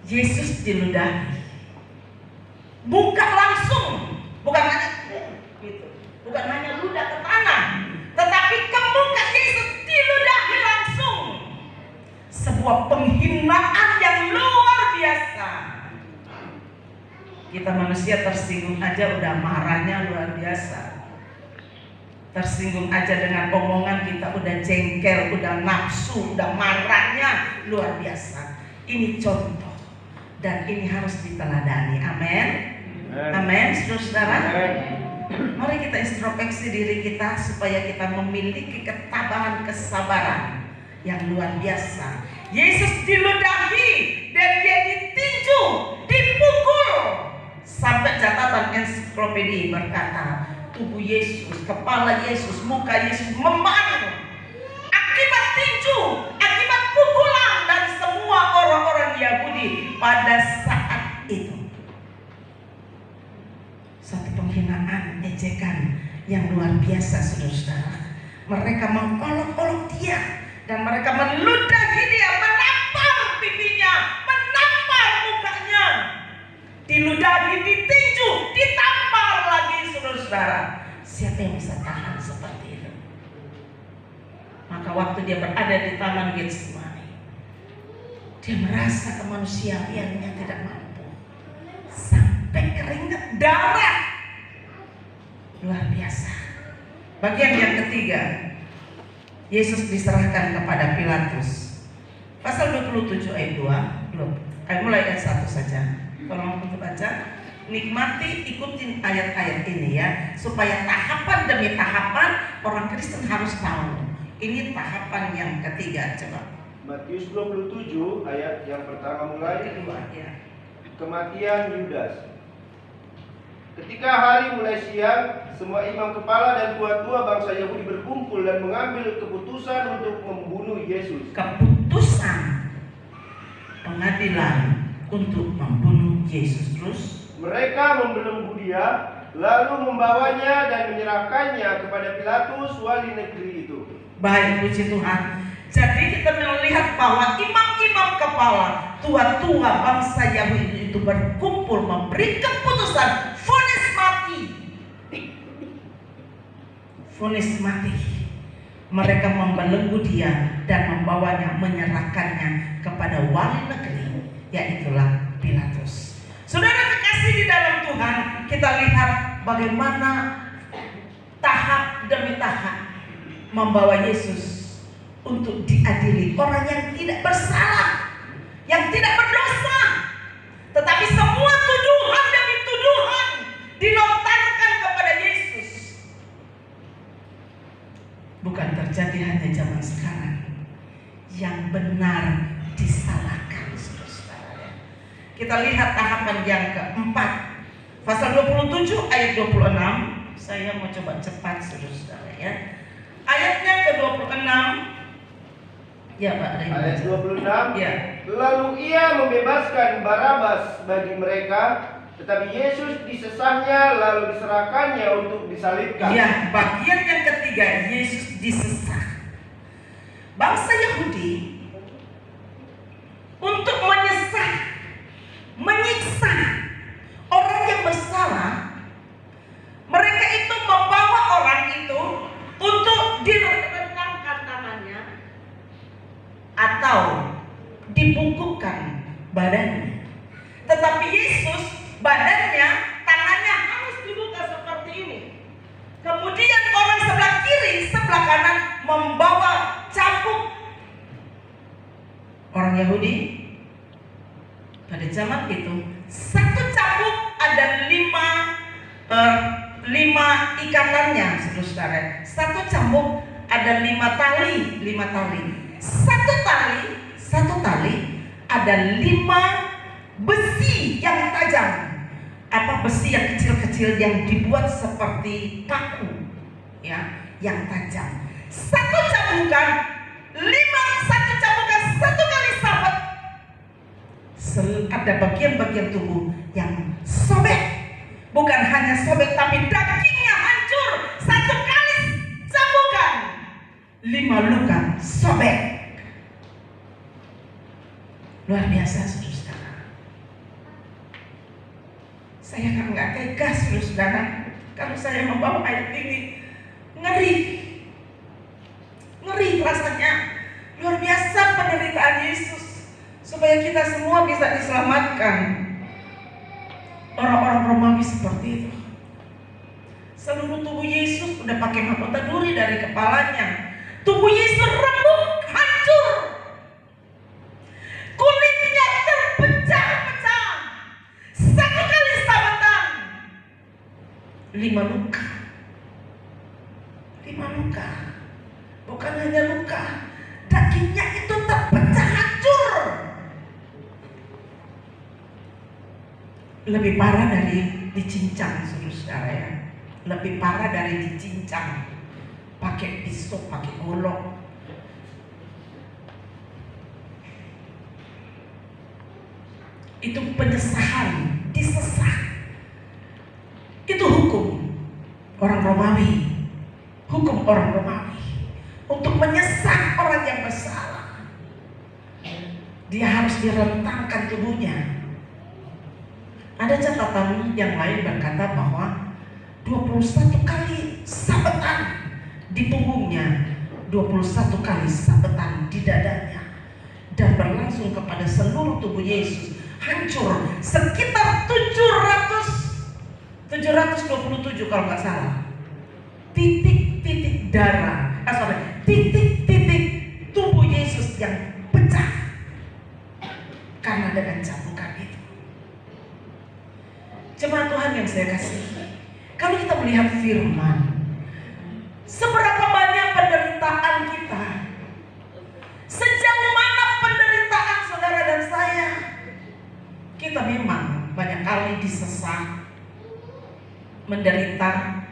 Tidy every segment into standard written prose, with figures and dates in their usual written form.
Yesus diludahi. Bukan langsung, bukan hanya gitu, bukan hanya ludah ke tanah, tetapi ke muka Yesus diludahi langsung. Sebuah penghinaan yang luar biasa. Kita manusia tersinggung aja udah marahnya luar biasa. Tersinggung aja dengan omongan kita udah jengkel, udah nafsu, udah marahnya luar biasa. Ini contoh dan ini harus diteladani. Amin. Amin, saudara. Mari kita introspeksi diri kita supaya kita memiliki ketabahan, kesabaran yang luar biasa. Yesus diludahi dan dia ditinju, dipukul. Sampai catatan ensiklopedia berkata, tubuh Yesus, kepala Yesus, muka Yesus memar akibat tinju, akibat pukulan dari semua orang-orang Yahudi pada saat itu. Satu penghinaan, ejekan yang luar biasa, saudara-saudara. Mereka mengolok-olok dia dan mereka meludahi dia, menampar pipinya, menampar mukanya, diludahi, ditinju, ditampar lagi, saudara-saudara. Siapa yang bisa tahan seperti itu? Maka waktu dia berada di Taman Getsemani, dia merasa kemanusiaannya tidak mampu, sampai keringat darah luar biasa. Bagian yang ketiga, Yesus diserahkan kepada Pilatus. Pasal 27 ayat 2, mulai ayat 1 saja. Tolong untuk baca, nikmati, ikutin ayat-ayat ini ya, supaya tahapan demi tahapan orang Kristen harus tahu. Ini tahapan yang ketiga. Coba Matius 27 ayat yang pertama mulai. kedua ya. Kematian Yudas. Ketika hari mulai siang, semua imam kepala dan tua-tua bangsa Yahudi berkumpul dan mengambil keputusan untuk membunuh Yesus. Keputusan pengadilan untuk membunuh Yesus. Terus Mereka membelenggu dia, lalu membawanya dan menyerahkannya kepada Pilatus, wali negeri itu. baik, puji Tuhan. Jadi kita melihat bahwa imam-imam kepala, tua-tua bangsa Yahudi itu berkumpul memberi keputusan vonis mati. Vonis mati. Mereka membelenggu dia dan membawanya, menyerahkannya kepada wali negeri, yaitulah Pilatus. Saudara kekasih di dalam Tuhan, kita lihat bagaimana tahap demi tahap membawa Yesus untuk diadili, orang yang tidak bersalah, yang tidak berdosa, tetapi semua tuduhan demi tuduhan dilontarkan kepada Yesus. Bukan terjadi hanya zaman sekarang, yang benar disalahkan, saudara-saudara. Kita lihat tahapan yang keempat, pasal 27 ayat 26. Saya mau coba cepat, saudara-saudara ya. Ayatnya ke-26. Ya Pak, Ayat 26. Ya. Lalu ia membebaskan Barabas bagi mereka, tetapi Yesus disesahnya lalu diserahkannya untuk disalibkan. Ya, bagian yang ketiga, Yesus disesah. Bangsa Yahudi untuk menyesah, menyiksa orang yang bersalah, mereka itu membawa orang itu untuk direntangkan tangannya atau dibungkukkan badannya. Tetapi Yesus badannya, tangannya harus dibuka seperti ini. Kemudian orang sebelah kiri, sebelah kanan membawa cambuk. Orang Yahudi pada zaman itu, satu cambuk ada lima ikatannya, saudara. Satu cambuk ada 5 tali. Satu tali ada 5 besi yang tajam. Besi yang kecil-kecil yang dibuat seperti paku, ya, yang tajam. Satu cambukan 1 kali sabet. Ada bagian-bagian tubuh yang sobek. Bukan hanya sobek, tapi dagingnya hancur. 1 kali cambukan 5 luka sobek. Luar biasa, saudara. Saya nggak tega, saudara. Kalau saya membawa ayat ini, ngeri rasanya. Luar biasa penderitaan Yesus supaya kita semua bisa diselamatkan. Orang-orang Romawi seperti itu. Seluruh tubuh Yesus udah pakai mahkota duri dari kepalanya. Tubuh Yesus remuk, hancur. Kulitnya terpecah-pecah. Satu kali sabetan. 5 luka. Bukan hanya luka, dagingnya itu terpecah hancur. Lebih parah dari dicincang, saudara ya. Lebih parah dari dicincang. Pakai pisau, pakai golok. Itu penyesahan, disesat. Itu hukum orang Romawi. Hukum orang Romawi untuk menyesat orang yang bersalah. Dia harus direntangkan tubuhnya. Ada catatan yang lain berkata bahwa 21 kali sabetan di punggungnya, 21 kali sabetan di dadanya, dan berlangsung kepada seluruh tubuh Yesus. Hancur sekitar 727 kalau nggak salah titik-titik darah, titik-titik tubuh Yesus yang pecah karena dengan cambukan itu. Jemaat Tuhan yang saya kasihi, kalau kita melihat firman, seberapa banyak penderitaan kita, sejauh mana penderitaan saudara dan saya. Kita memang banyak kali disesat, menderita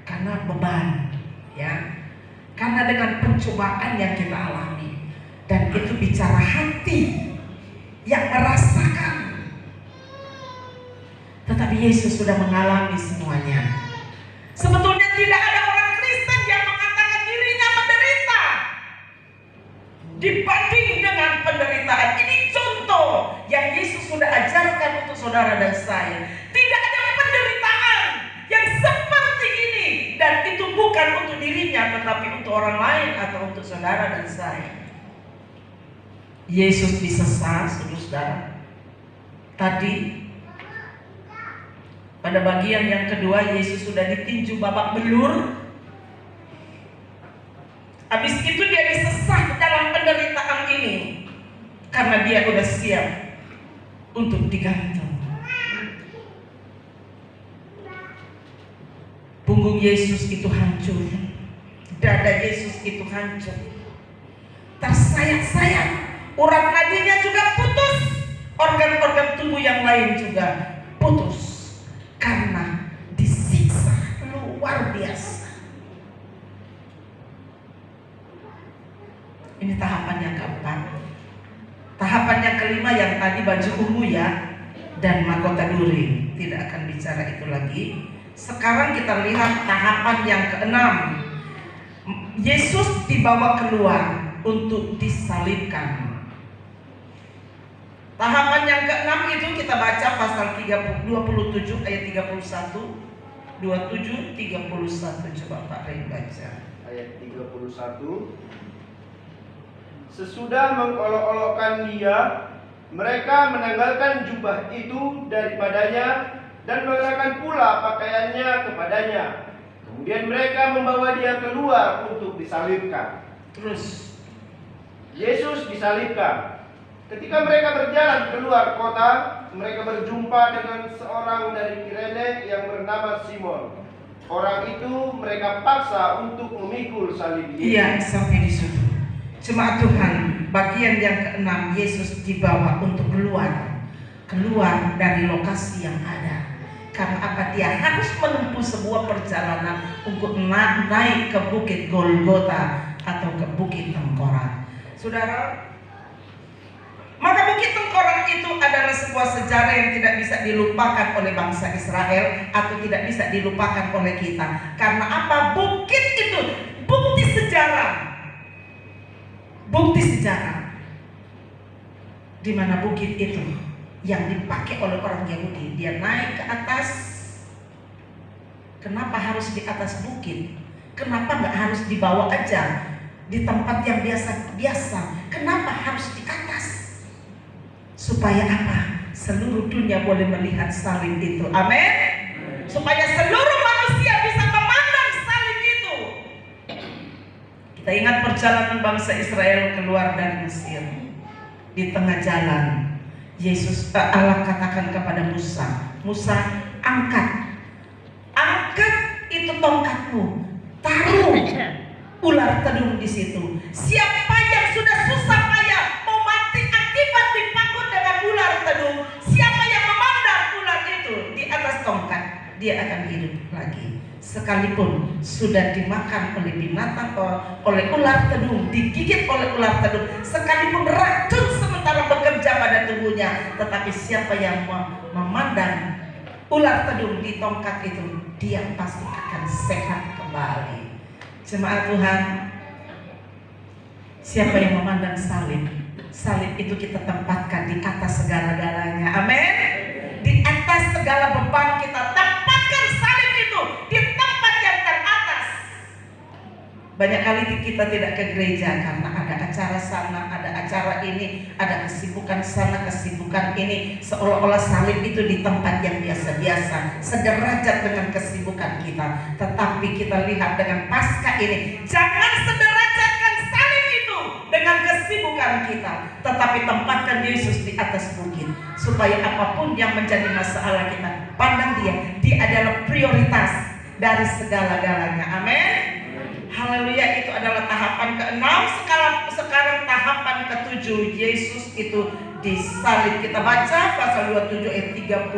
karena beban, ya, karena dengan pencobaan yang kita alami, dan itu bicara hati yang merasakan. Tetapi Yesus sudah mengalami semuanya. Sebetulnya tidak ada orang Kristen yang mengatakan dirinya menderita dibanding dengan penderitaan. Ini contoh yang Yesus sudah ajarkan untuk saudara dan saya. Tidak ada penderitaan yang seperti ini, dan itu bukan untuk dirinya tetapi untuk orang lain atau untuk saudara dan saya. Yesus disesat, saudara. Tadi pada bagian yang kedua, Yesus sudah ditinju babak belur. Habis itu dia disesat dalam penderitaan ini karena dia sudah siap untuk digantung. Punggung Yesus itu hancur, dada Yesus itu hancur, tersayat-sayat, urat nadinya juga putus, organ-organ tubuh yang lain juga putus karena disiksa luar biasa. Ini tahapan yang keempat. Tahapan yang kelima yang tadi baju ungu ya, dan mahkota duri, tidak akan bicara itu lagi. Sekarang kita lihat tahapan yang keenam. Yesus dibawa keluar untuk disalibkan. Tahapan yang keenam itu kita baca pasal 27 ayat 31, 27, 31. Coba Pak Ray baca. Ayat 31. Sesudah mengolok-olokkan dia, mereka menanggalkan jubah itu daripadanya dan mengenakan pula pakaiannya kepadanya. Kemudian mereka membawa dia keluar untuk disalibkan. Terus Yesus disalibkan. Ketika mereka berjalan keluar kota, mereka berjumpa dengan seorang dari Kirene yang bernama Simon. Orang itu mereka paksa untuk memikul salib Yesus. iya, sampai di situ. Jemaat Tuhan, bagian yang keenam, Yesus dibawa untuk keluar dari lokasi yang ada. Karena apa? Dia harus menempuh sebuah perjalanan untuk naik ke bukit Golgota atau ke bukit tengkorak. Saudara, maka bukit tengkorak itu adalah sebuah sejarah yang tidak bisa dilupakan oleh bangsa Israel atau tidak bisa dilupakan oleh kita. Karena apa? Bukit itu bukti sejarah. Bukti sejarah. Di mana bukit itu yang dipakai oleh orang Yahudi. Dia naik ke atas. Kenapa harus di atas bukit? Kenapa nggak harus di bawah aja, di tempat yang biasa-biasa? Kenapa harus di atas? Supaya apa? Seluruh dunia boleh melihat salib itu. Amin. Supaya seluruh manusia bisa memandang salib itu. Kita ingat perjalanan bangsa Israel keluar dari Mesir. Di tengah jalan, Allah katakan kepada Musa, Musa, angkat itu tongkatmu, taruh ular tedung di situ. Siapa yang sudah susah payah mau mati akibat dipangkut dengan ular tedung, siapa yang memandang ular itu di atas tongkat, dia akan hidup lagi. Sekalipun sudah dimakan oleh binatang, oleh ular tedung, digigit oleh ular tedung, sekalipun racun sementara bekerja pada tubuhnya, tetapi siapa yang memandang ular tedung di tongkat itu, dia pasti akan sehat kembali. Jemaat Tuhan, siapa yang memandang salib, salib itu kita tempatkan di atas segala-galanya. Amin. Di atas segala beban kita tempatkan salib itu di tempat yang teratas. Banyak kali kita tidak ke gereja karena ada acara sana, ada acara ini, ada kesibukan sana, kesibukan ini. Seolah-olah salib itu di tempat yang biasa-biasa, sederajat dengan kesibukan kita. Tetapi kita lihat dengan Paskah ini, jangan sederajatkan salib itu dengan kesibukan kita, tetapi tempatkan Yesus di atas bukit, supaya apapun yang menjadi masalah kita, pandang dia adalah prioritas dari segala-galanya. Amin. Haleluya. Itu adalah tahapan ke-6. Sekarang tahapan ke-7, Yesus itu disalib. Kita baca pasal 27 ayat 35.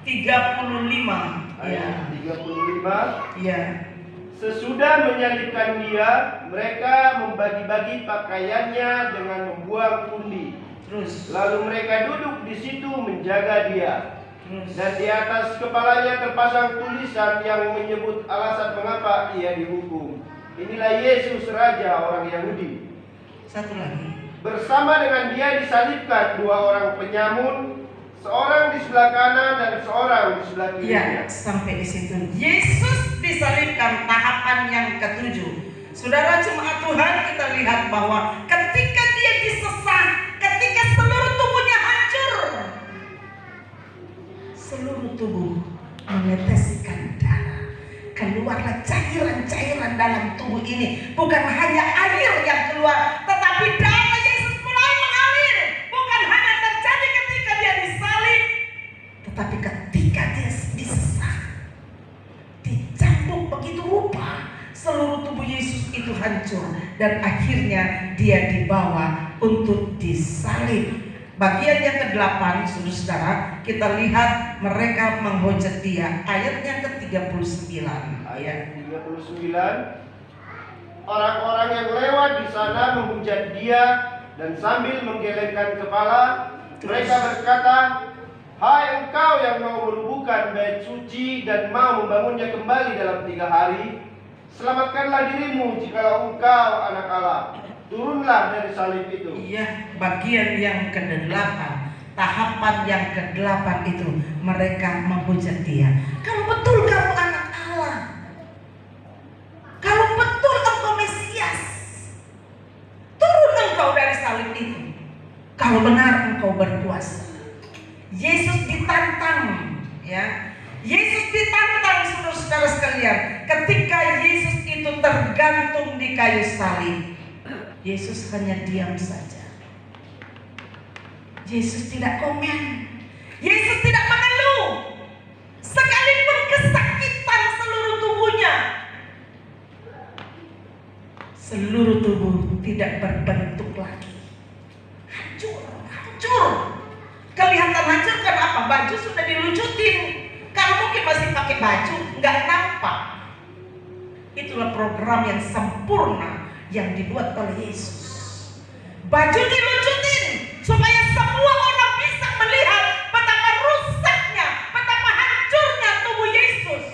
35. Ayat 35. Ya. Sesudah menyalibkan dia, mereka membagi-bagi pakaiannya dengan membuang pundi. Terus. Lalu mereka duduk di situ menjaga dia. Dan di atas kepalanya terpasang tulisan yang menyebut alasan mengapa ia dihukum. Inilah Yesus, Raja orang Yahudi. Satu lagi. Bersama dengan dia disalibkan dua orang penyamun, seorang di sebelah kanan dan seorang di sebelah kiri. Ya, sampai di situ. Yesus disalibkan, tahapan yang ke-7. Saudara jemaat Tuhan, kita lihat bahwa ketika dia disesat, ketika seluruh tubuhnya hancur, seluruh tubuh meneteskan darah, keluarlah cairan-cairan dalam tubuh ini. Bukan hanya air yang keluar, tetapi darah Yesus mulai mengalir. Bukan hanya terjadi ketika dia disalib, tetapi ketika dia disesat, dicambuk begitu rupa, seluruh tubuh Yesus itu hancur, dan akhirnya dia dibawa untuk disalib. Bagian yang ke-8, saudara, kita lihat mereka menghujat dia. Ayat yang ke-39. Ayat 39. Orang-orang yang lewat di sana menghujat dia, dan sambil menggelengkan kepala, mereka berkata, "Hai engkau yang mau merubuhkan bait suci dan mau membangunnya kembali dalam 3 hari, selamatkanlah dirimu jikalau engkau anak Allah. Turunlah dari salib itu." Iya, bagian yang ke-8, tahapan yang ke-8 itu mereka menghujat dia. Kalau betul kamu anak Allah, kalau betul engkau Mesias, turun engkau dari salib itu. Kalau benar engkau berkuasa. Yesus ditantang, ya. Yesus ditantang, saudara-saudara sekalian. Ketika Yesus itu tergantung di kayu salib, Yesus hanya diam saja. Yesus tidak komen. Yesus tidak mengeluh. Sekalipun kesakitan seluruh tubuhnya, seluruh tubuh tidak berbentuk lagi. Hancur, hancur. Kelihatan hancur karena apa? Baju sudah dilucutin. Kalau mungkin masih pakai baju, nggak nampak. Itulah program yang sempurna yang dibuat oleh Yesus. Baju dilucutin supaya semua orang bisa melihat betapa rusaknya, betapa hancurnya tubuh Yesus.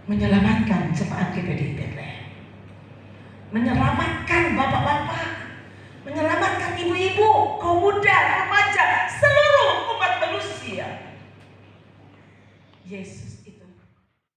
Menyelamatkan jemaat GPD Bethlehem, menyelamatkan bapak-bapak, menyelamatkan ibu-ibu, Yesus itu